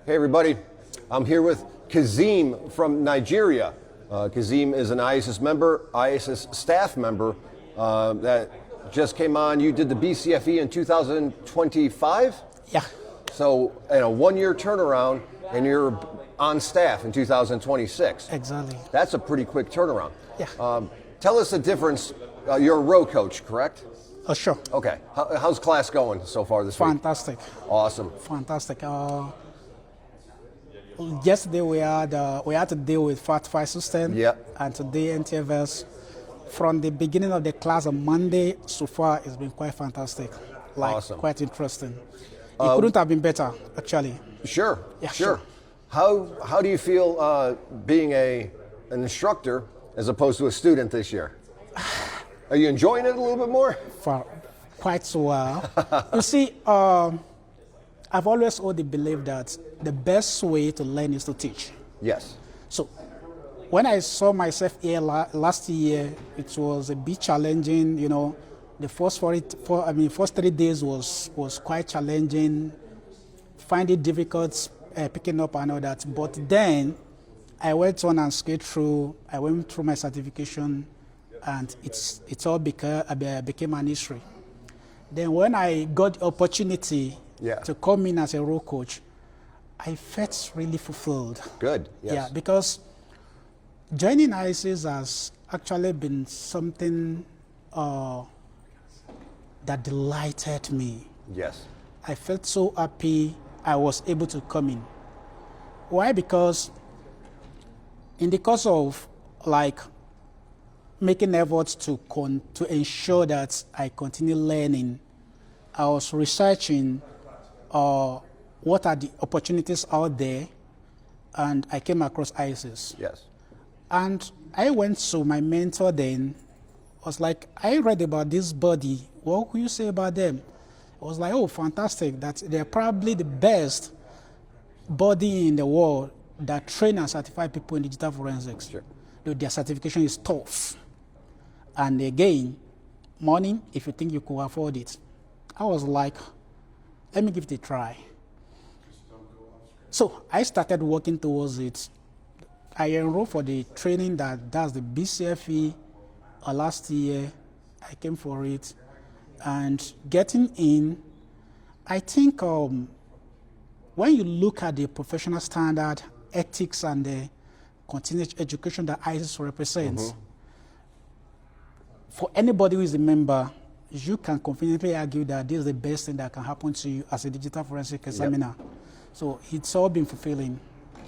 Hey everybody, I'm here with Kazeem from Nigeria. Kazeem is an IACIS member, IACIS staff member that just came on. You did the BCFE in 2025? Yeah. So in a 1-year turnaround, and you're on staff in 2026. Exactly. That's a pretty quick turnaround. Yeah. Tell us the difference. You're a row coach, correct? Oh, sure. Okay. How's class going so far this week? Fantastic. Awesome. Fantastic. Yesterday we had to deal with FAT5 system. Yeah. And today NTFS. From the beginning of the class on Monday so far, it's been quite fantastic. Awesome. Quite interesting. It couldn't have been better, actually. Sure. Yeah, sure. sure. How do you feel being an instructor as opposed to a student this year? Are you enjoying it a little bit more? For quite so well. You see, I've always held the belief that the best way to learn is to teach. Yes. So when I saw myself here last year, it was a bit challenging. You know, the first 3 days was quite challenging. Find it difficult picking up and all that. But then I went on and skated through. I went through my certification, and it all became an history. Then when I got the opportunity to come in as a role coach, I felt really fulfilled. Good. Yes. Yeah, because joining IACIS has actually been something that delighted me. Yes. I felt so happy I was able to come in. Why? Because in the course of making efforts to ensure that I continue learning, I was researching what are the opportunities out there, and I came across IACIS. Yes. And I went to my mentor then, was like, I read about this body, what could you say about them? I was like, oh, fantastic, that they're probably the best body in the world that train and certify people in digital forensics. Sure. Their certification is tough. And again, money, if you think you could afford it. I was like, let me give it a try. So I started working towards it. I enrolled for the training that's the BCFE last year. I came for it. And getting in, I think when you look at the professional standard, ethics, and the continuous education that IACIS represents, for anybody who is a member, you can confidently argue that this is the best thing that can happen to you as a digital forensic examiner. Yep. So it's all been fulfilling.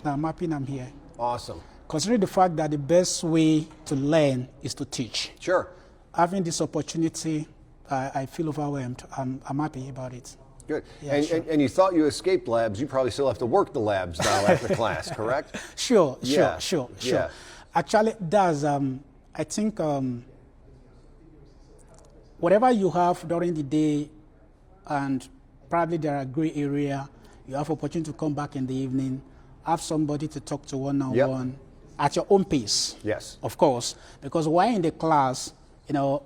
Now I'm happy I'm here. Awesome. Considering the fact that the best way to learn is to teach. Sure. Having this opportunity, I feel overwhelmed. I'm happy about it. Good. Yeah, and, sure. and you thought you escaped labs. You probably still have to work the labs now after class, correct? Sure. Yeah. Actually, that's, I think, whatever you have during the day, and probably there are gray area, you have opportunity to come back in the evening, have somebody to talk to one-on-one at your own pace. Yes. Of course, because while in the class, the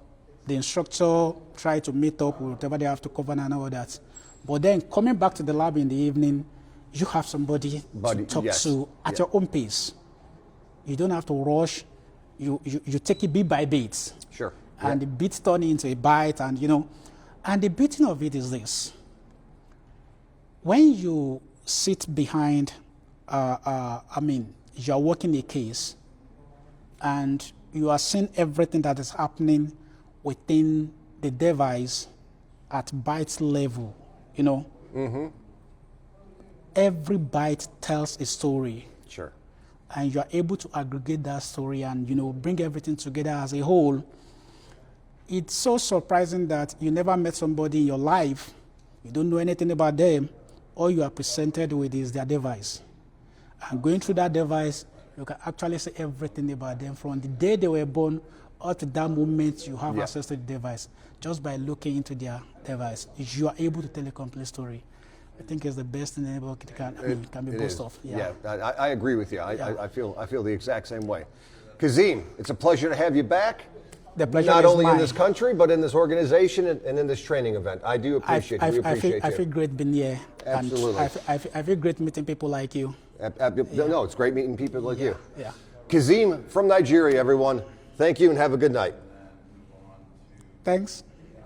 instructor try to meet up with whatever they have to cover and all that. But then coming back to the lab in the evening, you have somebody to talk to at your own pace. You don't have to rush. You take it bit by bit. Sure. And the bit turn into a bite, and and the beauty of it is this. When you sit behind, you are working a case, and you are seeing everything that is happening within the device at byte level, Every byte tells a story. Sure. And you are able to aggregate that story and, bring everything together as a whole. It's so surprising that you never met somebody in your life, you don't know anything about them, all you are presented with is their device. And going through that device, you can actually see everything about them from the day they were born up to that moment you have access to the device. Just by looking into their device, you are able to tell a complete story. I think it's the best thing anybody can be boast of. Yeah, I agree with you. I feel the exact same way. Kazeem, it's a pleasure to have you back. The pleasure not is only mine. in this country, but in this organization and in this training event. I do appreciate you. We appreciate you. I feel great being here. Absolutely. And I feel great meeting people like you. No, it's great meeting people like you. Yeah. Kazeem from Nigeria, everyone. Thank you and have a good night. Thanks.